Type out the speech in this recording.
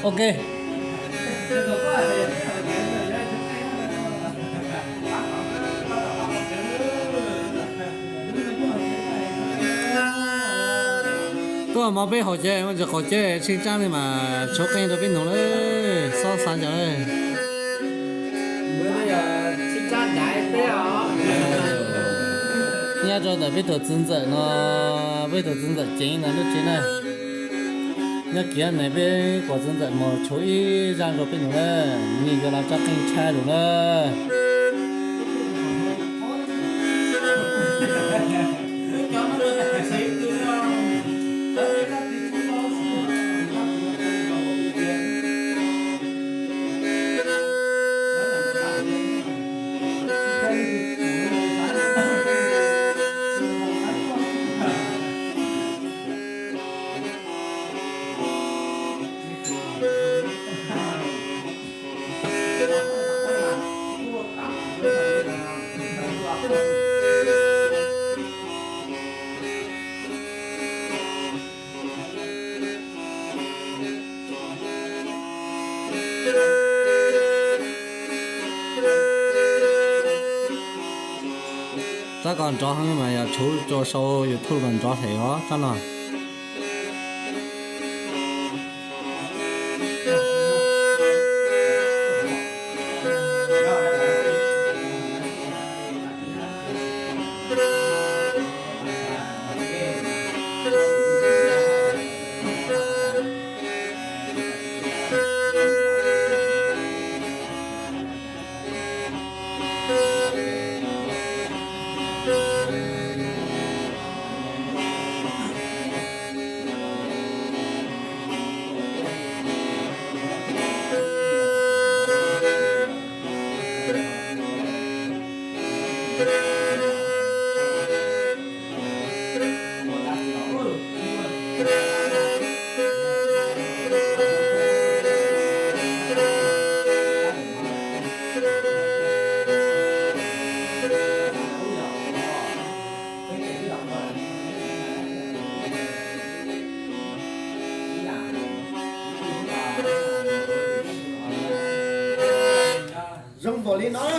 Ok. Tôi mà biết họ chơi mà giờ họ chơi xin trang này mà số kênh tôi biết nó đấy so sánh cho đấy. Bữa giờ xin trang đại bé hả? Nhà cho đã biết được chân正nó biết được chân正chính là nó chính này. Nhà kia này biết có chân正mà chú ý ra rồi biết nó đấy, nhìn cho là chắc kênh trai rồi đấy. Ta còn cho hắn mà chú cho sau YouTube mình cho thấy đó chắc là Rung vào lên nó.